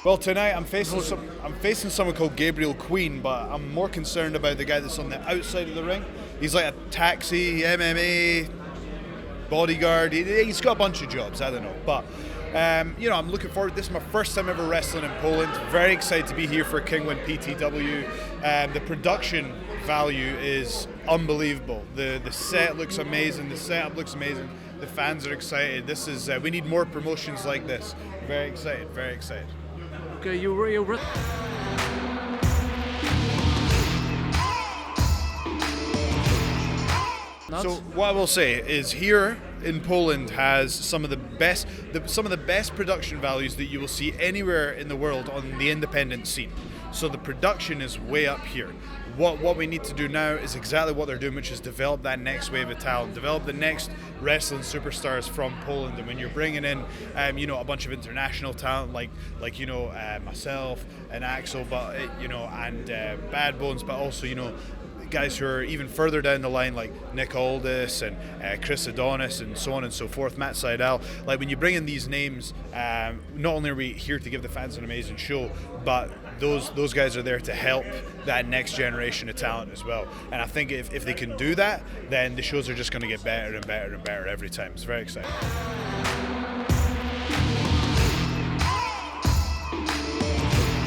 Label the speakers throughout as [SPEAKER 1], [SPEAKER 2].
[SPEAKER 1] Well, tonight I'm facing someone called Gabriel Queen, but I'm more concerned about the guy that's on the outside of the ring. He's like a taxi, MMA, bodyguard. He's got a bunch of jobs. I don't know, but you know, I'm looking forward. This is my first time ever wrestling in Poland. Very excited to be here for KINGUIN PTW. The production value is unbelievable. The set looks amazing. The setup looks amazing. The fans are excited. This is we need more promotions like this. Very excited. Very excited.
[SPEAKER 2] Okay,
[SPEAKER 1] So what I will say is here in Poland has some of the best production values that you will see anywhere in the world on the independent scene. So the production is way up here. What we need to do now is exactly what they're doing, which is develop that next wave of talent, develop the next wrestling superstars from Poland. And when you're bringing in, you know, a bunch of international talent like you know myself and Axel, but you know, and Bad Bones, but also you know, guys who are even further down the line like Nick Aldis and Chris Adonis and so on and so forth, Matt Seidel. Like when you bring in these names, not only are we here to give the fans an amazing show, but those guys are there to help that next generation of talent as well. And I think if they can do that, then the shows are just going to get better and better and better every time. It's very exciting.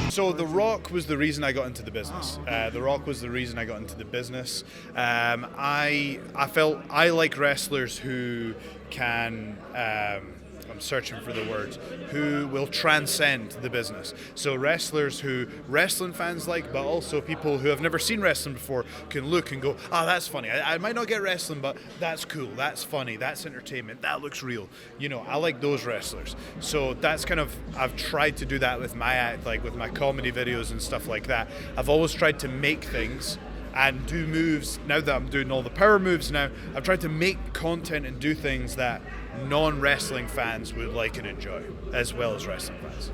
[SPEAKER 1] So The Rock was the reason I got into the business. The Rock was the reason I got into the business. I felt I like wrestlers who can, I'm searching for the words, who will transcend the business. So wrestlers who wrestling fans like, but also people who have never seen wrestling before can look and go, oh, that's funny. I might not get wrestling, but that's cool, that's funny, that's entertainment, that looks real. You know, I like those wrestlers. So that's kind of, I've tried to do that with my act, like with my comedy videos and stuff like that. I've always tried to make things and do moves. Now that I'm doing all the power moves now, I've tried to make content and do things that non-wrestling fans would like and enjoy, as well as wrestling fans.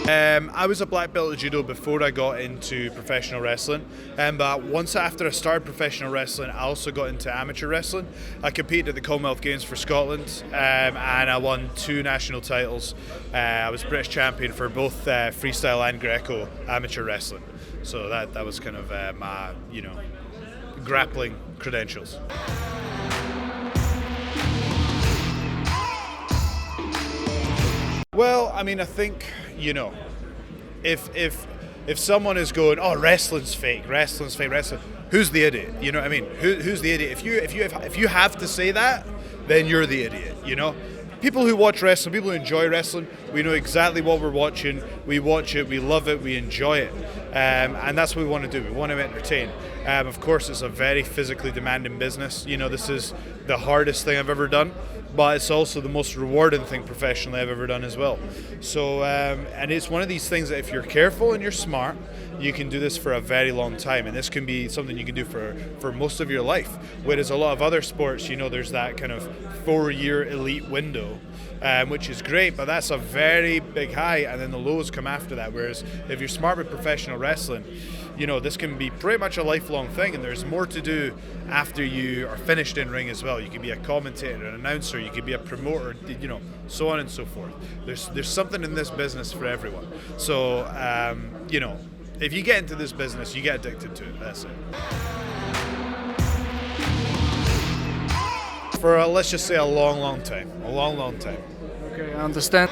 [SPEAKER 2] And
[SPEAKER 1] I was a black belt at judo before I got into professional wrestling, but once after I started professional wrestling, I also got into amateur wrestling. I competed at the Commonwealth Games for Scotland, and I won 2 national titles. I was British champion for both freestyle and Greco amateur wrestling. So that was kind of my, you know, grappling credentials. Well, I mean, I think, you know, if someone is going, oh, wrestling's fake, wrestling, who's the idiot? You know what I mean? Who's the idiot? If you have to say that, then you're the idiot. You know, people who watch wrestling, people who enjoy wrestling, we know exactly what we're watching. We watch it, we love it, we enjoy it, and that's what we want to do. We want to entertain. Of course, it's a very physically demanding business. You know, this is the hardest thing I've ever done, but it's also the most rewarding thing professionally I've ever done as well. So, and it's one of these things that if you're careful and you're smart, you can do this for a very long time, and this can be something you can do for most of your life. Whereas a lot of other sports, you know, there's that kind of 4-year elite window, which is great, but that's a very big high, and then the lows come after that. Whereas if you're smart with professional wrestling, you know, this can be pretty much a lifelong thing, and there's more to do after you are finished in ring as well. You can be a commentator, an announcer, you can be a promoter, you know, so on and so forth. There's something in this business for everyone. So, you know, if you get into this business, you get addicted to it. That's it. For let's just say a long time. A long time.
[SPEAKER 2] okay, I understand.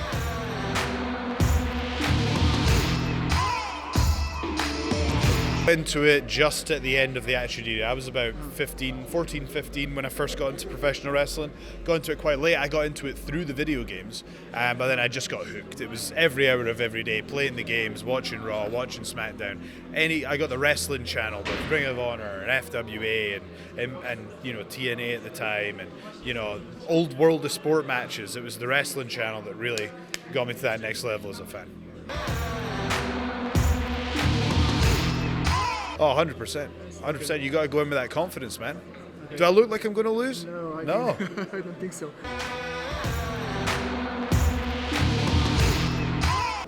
[SPEAKER 1] Into it just at the end of the Attitude Era. I was about 14, 15 when I first got into professional wrestling. Got into it quite late. I got into it through the video games, but then I just got hooked. It was every hour of every day, playing the games, watching Raw, watching SmackDown. I got the wrestling channel with Ring of Honor and FWA and you know, TNA at the time, and you know, old World of Sport matches. It was the wrestling channel that really got me to that next level as a fan. Oh, 100%. 100%. You got to go in with that confidence, man. Okay. Do I look like I'm going to lose?
[SPEAKER 2] No, I don't think so.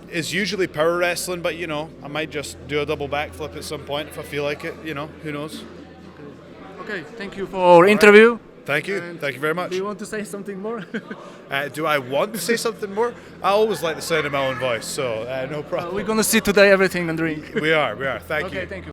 [SPEAKER 1] It's usually power wrestling, but you know, I might just do a double backflip at some point if I feel like it. You know, who knows?
[SPEAKER 2] Okay, thank you for interview.
[SPEAKER 1] Thank you.
[SPEAKER 2] And
[SPEAKER 1] Thank you very much.
[SPEAKER 2] Do you want to say something more?
[SPEAKER 1] Do I want to say something more? I always like the sound of my own voice, so no problem.
[SPEAKER 2] We're gonna see today everything, Hendry.
[SPEAKER 1] We are. Thank you.
[SPEAKER 2] Okay, thank you.